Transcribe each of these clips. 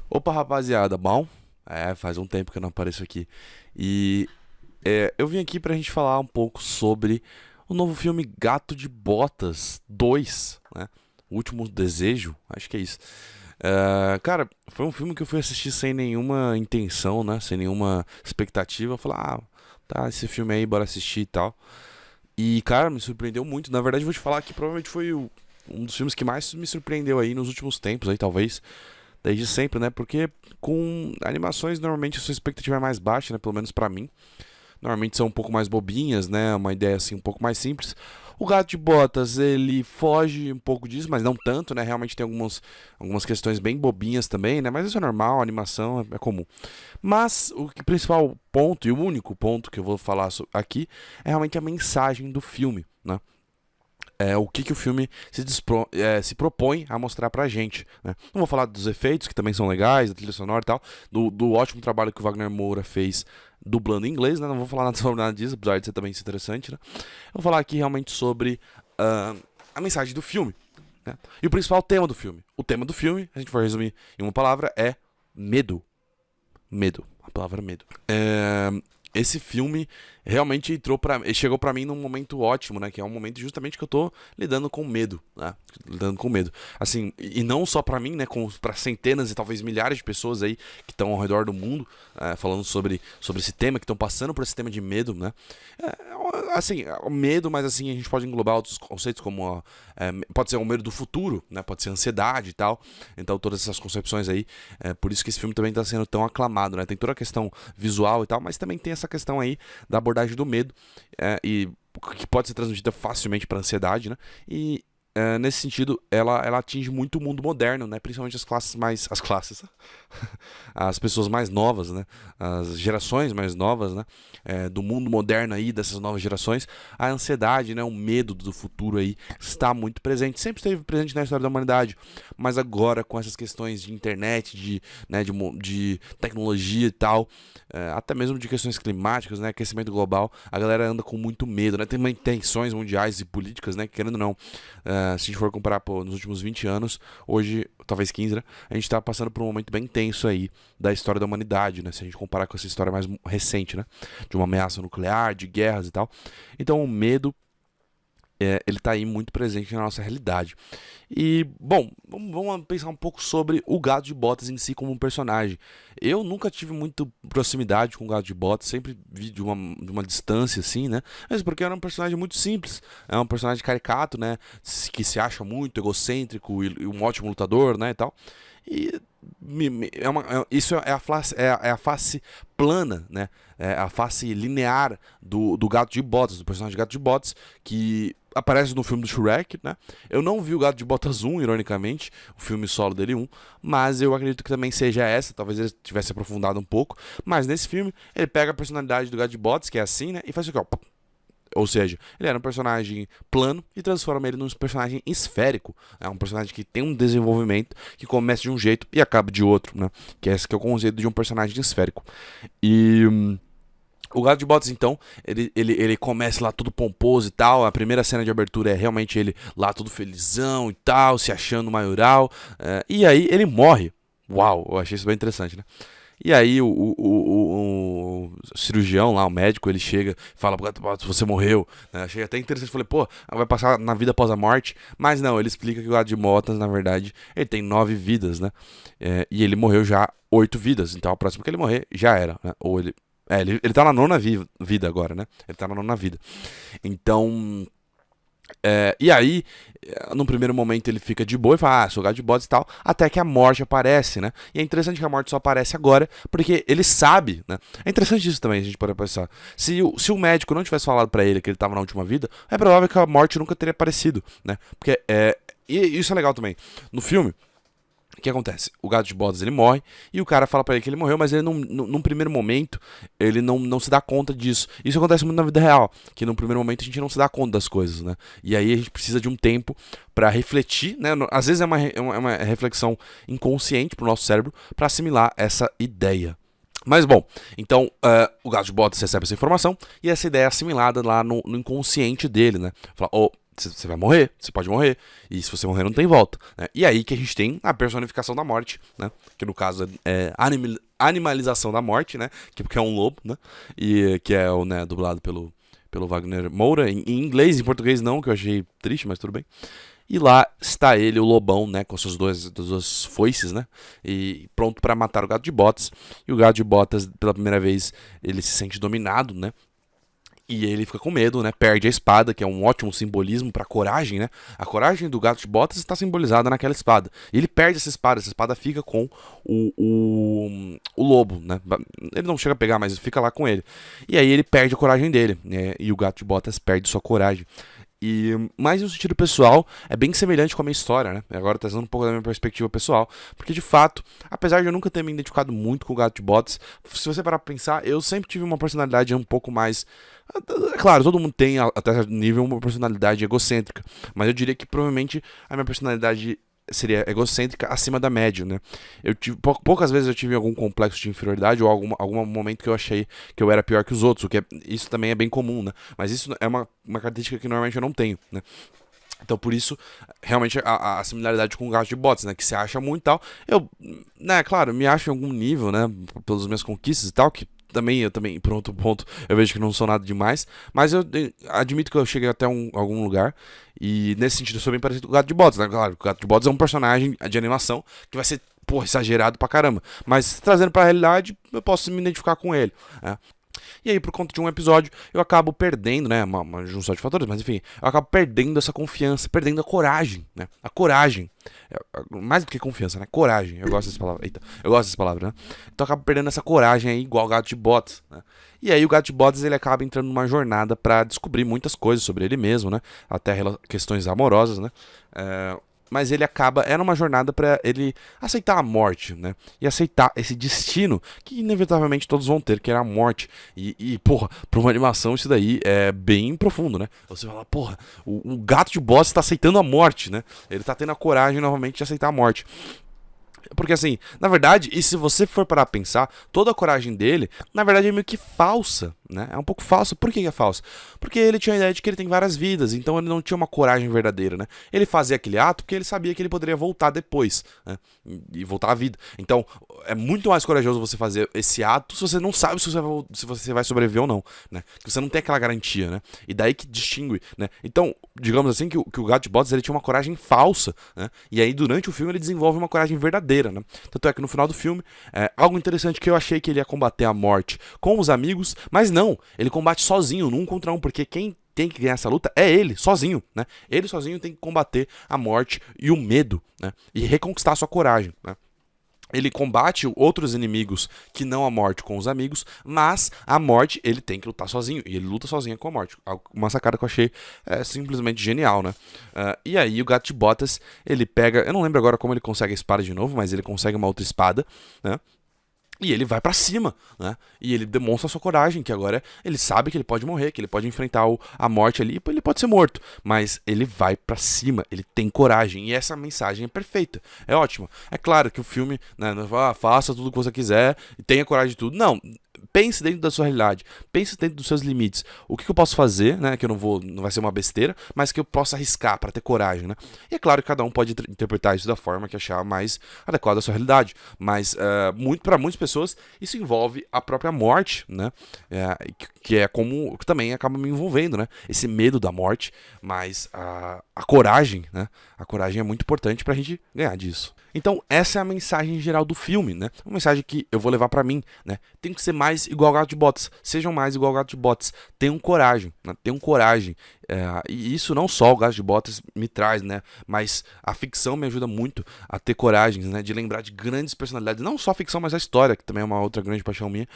Opa, rapaziada, bom? Faz um tempo que eu não apareço aqui. E eu vim aqui pra gente falar um pouco sobre o novo filme Gato de Botas 2, né? O Último Desejo, acho que é isso. Cara, foi um filme que eu fui assistir sem nenhuma intenção, né? Sem nenhuma expectativa. Eu falei, tá, esse filme aí, bora assistir e tal. E, cara, me surpreendeu muito. Na verdade, eu vou te falar que provavelmente foi um dos filmes que mais me surpreendeu aí nos últimos tempos, aí, talvez. Desde sempre, né? Porque com animações normalmente a sua expectativa é mais baixa, né? Pelo menos pra mim. Normalmente são um pouco mais bobinhas, né? Uma ideia assim um pouco mais simples. O Gato de Botas, ele foge um pouco disso, mas não tanto, né? Realmente tem algumas questões bem bobinhas também, né? Mas isso é normal, a animação é comum. Mas principal ponto e o único ponto que eu vou falar aqui é realmente a mensagem do filme, né? O que o filme se propõe a mostrar pra gente, né? Não vou falar dos efeitos, que também são legais, da trilha sonora e tal, do ótimo trabalho que o Wagner Moura fez dublando em inglês, né? Não vou falar nada sobre nada disso, apesar de ser também interessante, né? Eu vou falar aqui realmente sobre a mensagem do filme, né? E o principal tema do filme. O tema do filme, a gente vai resumir em uma palavra, é medo. Medo. A palavra medo. Esse filme realmente chegou pra mim num momento ótimo, né? Que é um momento justamente que eu tô lidando com medo, né? Lidando com medo. Assim, e não só pra mim, né? Pra centenas e talvez milhares de pessoas aí que estão ao redor do mundo falando sobre esse tema, que estão passando por esse tema de medo, né? Assim, o medo, mas assim, a gente pode englobar outros conceitos como pode ser o medo do futuro, né? Pode ser ansiedade e tal. Então, todas essas concepções aí. Por isso que esse filme também está sendo tão aclamado, né? Tem toda a questão visual e tal, mas também tem essa questão aí da abordagem do medo e que pode ser transmitida facilmente para ansiedade, né? E nesse sentido, ela atinge muito o mundo moderno, né? Principalmente as classes, as pessoas mais novas, né? As gerações mais novas, né? Do mundo moderno aí, dessas novas gerações, a ansiedade, né? O medo do futuro aí está muito presente, sempre esteve presente na história da humanidade, mas agora com essas questões de internet, de tecnologia e tal, até mesmo de questões climáticas, né? Aquecimento global, a galera anda com muito medo, né? Tem tensões mundiais e políticas, né? Querendo ou não, se a gente for comparar nos últimos 20 anos, hoje, talvez 15, né? A gente está passando por um momento bem tenso aí da história da humanidade, né? Se a gente comparar com essa história mais recente, né? De uma ameaça nuclear, de guerras e tal. Então o medo ele está aí muito presente na nossa realidade. E, bom, vamos pensar um pouco sobre o Gato de Botas em si como um personagem. Eu nunca tive muita proximidade com o Gato de Botas, sempre vi de uma distância, assim, né? Mas porque era um personagem muito simples, é um personagem caricato, né? Que se acha muito egocêntrico e um ótimo lutador, né, e tal. E isso é a face plana, né? É a face linear do Gato de Botas, do personagem Gato de Botas, que aparece no filme do Shrek, né? Eu não vi o Gato de Botas 1, ironicamente, o filme solo dele 1, mas eu acredito que também seja essa, talvez ele tivesse aprofundado um pouco, mas nesse filme ele pega a personalidade do Gato de Botas, que é assim, né? E faz isso aqui, ó. Ou seja, ele era um personagem plano e transforma ele num personagem esférico. É um personagem que tem um desenvolvimento que começa de um jeito e acaba de outro, né? Que é esse que é o conceito de um personagem esférico. E o Gato de Botas, então, ele começa lá todo pomposo e tal. A primeira cena de abertura é realmente ele lá todo felizão e tal, se achando maioral. E aí ele morre. Uau, eu achei isso bem interessante, né? E aí o cirurgião lá, o médico, ele chega e fala pro Gato Botas, você morreu. Achei até interessante, falei, pô, vai passar na vida após a morte. Mas não, ele explica que o Gato de Botas, na verdade, ele tem 9 vidas, né? E ele morreu já 8 vidas. Então a próxima que ele morrer já era, né? Ou ele tá na nona vida agora, né? Ele tá na nona vida. Então, e aí, no primeiro momento ele fica de boa e fala, sou gato de botas e tal, até que a morte aparece, né? E é interessante que a morte só aparece agora, porque ele sabe, né? É interessante isso também, a gente pode pensar. Se o médico não tivesse falado pra ele que ele tava na última vida, é provável que a morte nunca teria aparecido, né? Porque, e isso é legal também. No filme, o que acontece? O Gato de Botas ele morre e o cara fala pra ele que ele morreu, mas ele num primeiro momento ele não se dá conta disso. Isso acontece muito na vida real, que num primeiro momento a gente não se dá conta das coisas, né? E aí a gente precisa de um tempo pra refletir, né? Às vezes é uma reflexão inconsciente pro nosso cérebro pra assimilar essa ideia. Mas bom, então o Gato de Botas recebe essa informação e essa ideia é assimilada lá no inconsciente dele, né? Fala, você vai morrer, você pode morrer. E se você morrer, não tem volta, né? E aí que a gente tem a personificação da morte, né? Que no caso é animalização da morte, né? Que é um lobo, né? E que é o, né, dublado pelo Wagner Moura, em inglês, em português não, que eu achei triste, mas tudo bem. E lá está ele, o lobão, né, com suas duas foices, né, e pronto para matar o gato de botas. E o gato de botas, pela primeira vez, ele se sente dominado, né, e ele fica com medo, né, perde a espada, que é um ótimo simbolismo para coragem, né. A coragem do gato de botas está simbolizada naquela espada. E ele perde essa espada fica com o lobo, né. Ele não chega a pegar, mas fica lá com ele. E aí ele perde a coragem dele, né, e o gato de botas perde sua coragem. Mas no sentido pessoal, é bem semelhante com a minha história, né? Agora trazendo um pouco da minha perspectiva pessoal. Porque de fato, apesar de eu nunca ter me identificado muito com o gato de botas, se você parar pra pensar, eu sempre tive uma personalidade um pouco mais. É claro, todo mundo tem até certo nível uma personalidade egocêntrica. Mas eu diria que provavelmente a minha personalidade seria egocêntrica acima da média, né? Eu tive poucas vezes eu tive algum complexo de inferioridade ou algum momento que eu achei que eu era pior que os outros, o que isso também é bem comum, né? Mas isso é uma característica que normalmente eu não tenho, né? Então, por isso, realmente, a similaridade com o gato de botas, né? Que se acha muito e tal. Eu, né, claro, me acho em algum nível, né? Pelas minhas conquistas e tal, que eu também, por outro ponto, eu vejo que não sou nada demais. Mas eu admito que eu cheguei até algum lugar. E nesse sentido, eu sou bem parecido com o gato de botas, né? Claro, o gato de botas é um personagem de animação que vai ser, porra, exagerado pra caramba. Mas trazendo pra realidade, eu posso me identificar com ele, né? E aí, por conta de um episódio, eu acabo perdendo, né? Uma junção de fatores, mas enfim, eu acabo perdendo essa confiança, perdendo a coragem, né? A coragem. Mais do que confiança, né? Coragem. Eu gosto dessa palavra. Eita, eu gosto dessa palavra, né? Então eu acabo perdendo essa coragem aí, igual o gato de botas, né? E aí o gato de botas, ele acaba entrando numa jornada pra descobrir muitas coisas sobre ele mesmo, né? Até questões amorosas, né? Mas ele acaba, era uma jornada pra ele aceitar a morte, né? E aceitar esse destino que inevitavelmente todos vão ter, que era a morte. Porra, pra uma animação isso daí é bem profundo, né? Você fala, porra, o gato de botas tá aceitando a morte, né? Ele tá tendo a coragem novamente de aceitar a morte. Porque assim, na verdade, e se você for parar a pensar, toda a coragem dele, na verdade é meio que falsa, né? É um pouco falsa. Por que é falsa? Porque ele tinha a ideia de que ele tem várias vidas, então ele não tinha uma coragem verdadeira, né? Ele fazia aquele ato porque ele sabia que ele poderia voltar depois, né? E voltar à vida. Então, é muito mais corajoso você fazer esse ato se você não sabe se você vai sobreviver ou não, né? Que você não tem aquela garantia, né? E daí que distingue, né? Então, digamos assim, que o gato de botas, ele tinha uma coragem falsa, né? E aí, durante o filme, ele desenvolve uma coragem verdadeira, né? Tanto é que no final do filme, algo interessante que eu achei que ele ia combater a morte com os amigos, mas não, ele combate sozinho, num contra um, porque quem tem que ganhar essa luta é ele, sozinho, né? Ele sozinho tem que combater a morte e o medo, né? E reconquistar sua coragem, né? Ele combate outros inimigos que não a morte com os amigos, mas a morte ele tem que lutar sozinho. E ele luta sozinho com a morte. Uma sacada que eu achei simplesmente genial, né? E aí o gato de botas, ele pega... Eu não lembro agora como ele consegue a espada de novo, mas ele consegue uma outra espada, né? E ele vai pra cima, né? E ele demonstra a sua coragem, que agora ele sabe que ele pode morrer, que ele pode enfrentar a morte ali, ele pode ser morto. Mas ele vai pra cima, ele tem coragem. E essa mensagem é perfeita, é ótima. É claro que o filme, né, não fala, faça tudo o que você quiser, tenha coragem de tudo. Não, pense dentro da sua realidade, pense dentro dos seus limites. O que eu posso fazer, né, que não vai ser uma besteira, mas que eu possa arriscar pra ter coragem, né? E é claro que cada um pode interpretar isso da forma que achar mais adequada à sua realidade. Mas para muitas pessoas isso envolve a própria morte, né? Que é como que também acaba me envolvendo, né? Esse medo da morte, mas a coragem, né? A coragem é muito importante pra gente ganhar disso. Então, essa é a mensagem geral do filme, né? Uma mensagem que eu vou levar pra mim, né? Tem que ser mais igual ao gato de botas. Sejam mais igual ao gato de botas. Tenham coragem, né? Tenham coragem. E isso não só o gato de botas me traz, né? Mas a ficção me ajuda muito a ter coragem, né? De lembrar de grandes personalidades. Não só a ficção, mas a história, que também é uma outra grande paixão minha.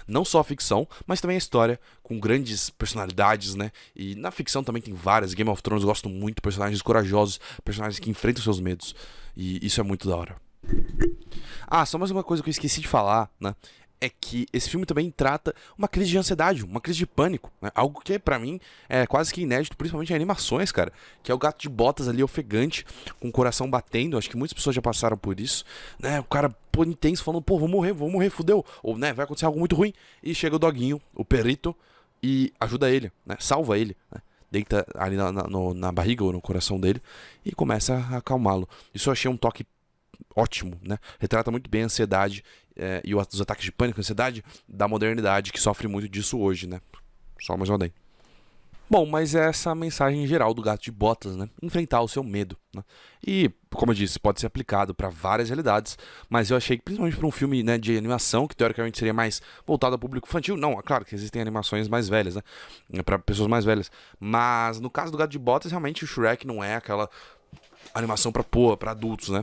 Não só a ficção, mas também a história com grandes personalidades, né? E na ficção também tem várias. Game of Thrones eu gosto muito de personagens corajosos, personagens que enfrentam seus medos. E isso é muito da hora. Só mais uma coisa que eu esqueci de falar, né? É que esse filme também trata uma crise de ansiedade, uma crise de pânico, né? Algo que pra mim é quase que inédito, principalmente em animações, cara. Que é o gato de botas ali ofegante, com o coração batendo. Acho que muitas pessoas já passaram por isso, né? O cara, pô, intenso, falando, pô, vou morrer, fudeu. Ou, né, vai acontecer algo muito ruim. E chega o doguinho, o perito, e ajuda ele, né? Salva ele, né? deita ali na barriga ou no coração dele e começa a acalmá-lo. Isso eu achei um toque ótimo, né? Retrata muito bem a ansiedade e os ataques de pânico, ansiedade da modernidade que sofre muito disso hoje, né? Só mais uma daí. Bom, mas é essa a mensagem geral do Gato de Botas, né? Enfrentar o seu medo, né? E, como eu disse, pode ser aplicado para várias realidades, mas eu achei que principalmente para um filme, né, de animação, que teoricamente seria mais voltado ao público infantil, não, é claro que existem animações mais velhas, né? Para pessoas mais velhas, mas no caso do Gato de Botas, realmente o Shrek não é aquela animação para adultos, né?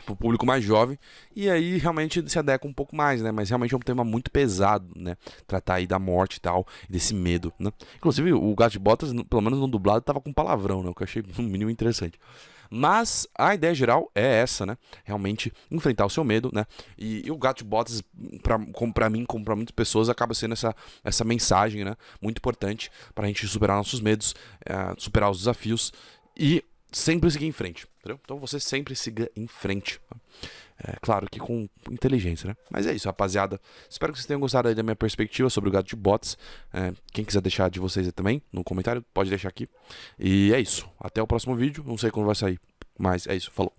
Pro público mais jovem, e aí realmente se adequa um pouco mais, né? Mas realmente é um tema muito pesado, né? Tratar aí da morte e tal, desse medo, né? Inclusive, o Gato de Botas, pelo menos no dublado, tava com palavrão, né? O que eu achei no mínimo interessante. Mas a ideia geral é essa, né? Realmente enfrentar o seu medo, né? E o Gato de Botas, pra mim, como pra muitas pessoas, acaba sendo essa mensagem, né? Muito importante pra gente superar nossos medos, superar os desafios e sempre seguir em frente, entendeu? Então você sempre siga em frente. É claro que com inteligência, né? Mas é isso, rapaziada. Espero que vocês tenham gostado aí da minha perspectiva sobre o Gato de Botas. Quem quiser deixar de vocês aí também no comentário, pode deixar aqui. E é isso. Até o próximo vídeo. Não sei quando vai sair, mas é isso. Falou.